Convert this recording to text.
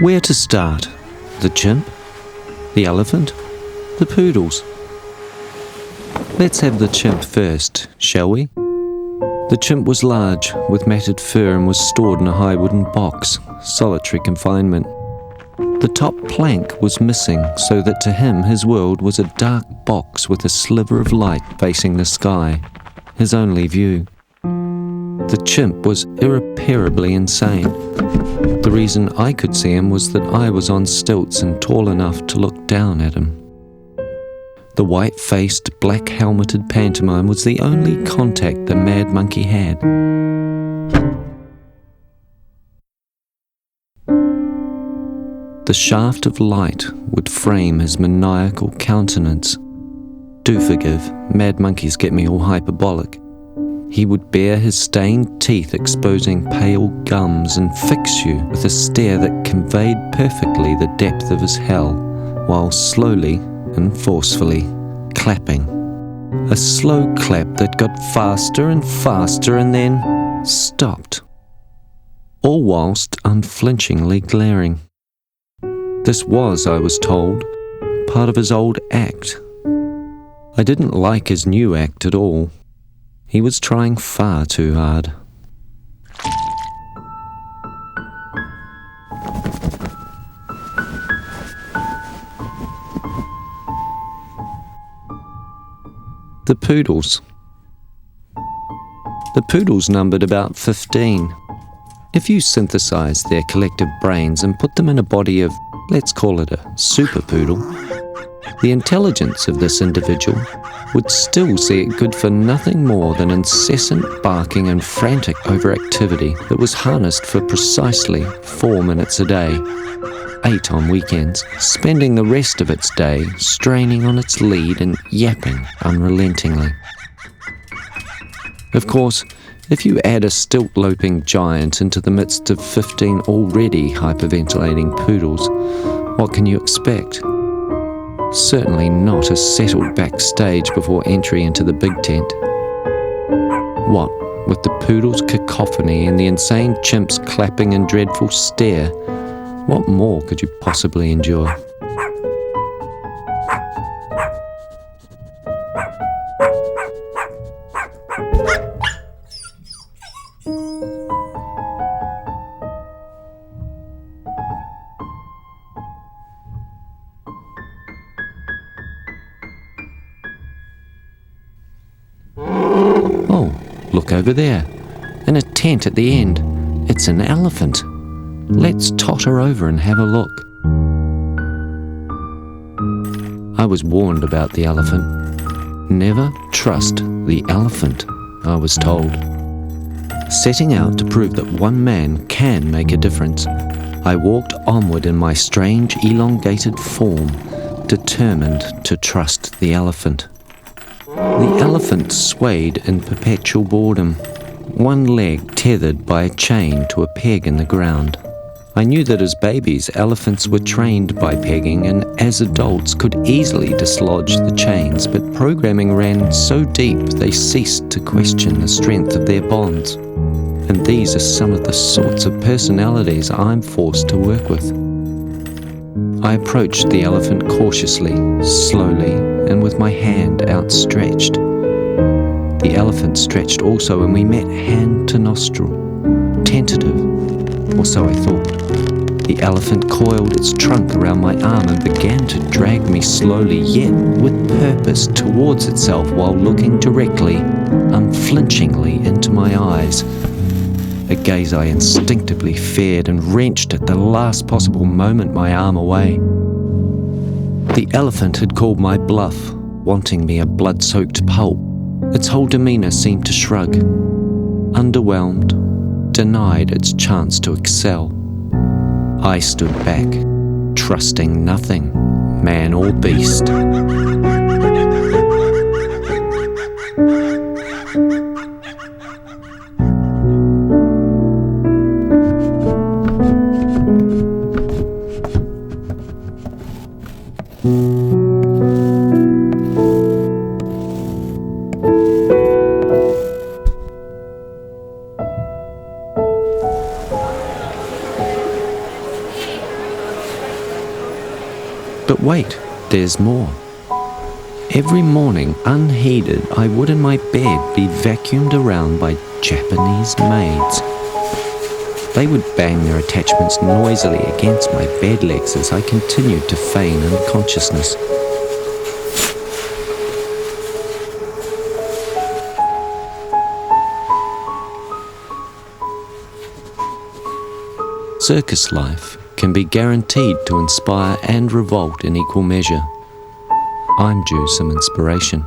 Where to start? The chimp? The elephant? The poodles? Let's have the chimp first, shall we? The chimp was large, with matted fur, and was stored in a high wooden box, solitary confinement. The top plank was missing, so that to him his world was a dark box with a sliver of light facing the sky, his only view. The chimp was irreparably insane. The reason I could see him was that I was on stilts and tall enough to look down at him. The white-faced, black-helmeted pantomime was the only contact the mad monkey had. The shaft of light would frame his maniacal countenance. Do forgive, mad monkeys get me all hyperbolic. He would bare his stained teeth, exposing pale gums, and fix you with a stare that conveyed perfectly the depth of his hell, while slowly and forcefully clapping. A slow clap that got faster and faster and then stopped, all whilst unflinchingly glaring. This was, I was told, part of his old act. I didn't like his new act at all. He was trying far too hard. The poodles. The poodles numbered about 15. If you synthesize their collective brains and put them in a body of, let's call it a super poodle, the intelligence of this individual would still see it good for nothing more than incessant barking and frantic overactivity that was harnessed for precisely 4 minutes a day, 8 on weekends, spending the rest of its day straining on its lead and yapping unrelentingly. Of course, if you add a stilt-loping giant into the midst of 15 already hyperventilating poodles, what can you expect? Certainly not a settled backstage before entry into the big tent. What, with the poodles' cacophony and the insane chimp's clapping and dreadful stare, what more could you possibly endure? Look over there, in a tent at the end. It's an elephant. Let's totter over and have a look. I was warned about the elephant. Never trust the elephant, I was told. Setting out to prove that one man can make a difference, I walked onward in my strange elongated form, determined to trust the elephant. The elephant swayed in perpetual boredom, one leg tethered by a chain to a peg in the ground. I knew that as babies, elephants were trained by pegging, and as adults could easily dislodge the chains, but programming ran so deep they ceased to question the strength of their bonds. And these are some of the sorts of personalities I'm forced to work with. I approached the elephant cautiously, slowly, and with my hand outstretched. The elephant stretched also, and we met hand to nostril, tentative, or so I thought. The elephant coiled its trunk around my arm and began to drag me slowly, yet with purpose, towards itself while looking directly, unflinchingly into my eyes. A gaze I instinctively feared and wrenched at the last possible moment my arm away. The elephant had called my bluff, wanting me a blood-soaked pulp. Its whole demeanour seemed to shrug, underwhelmed, denied its chance to excel. I stood back, trusting nothing, man or beast. But wait, there's more. Every morning, unheeded, I would in my bed be vacuumed around by Japanese maids. They would bang their attachments noisily against my bed legs as I continued to feign unconsciousness. Circus life can be guaranteed to inspire and revolt in equal measure. I'm due some inspiration.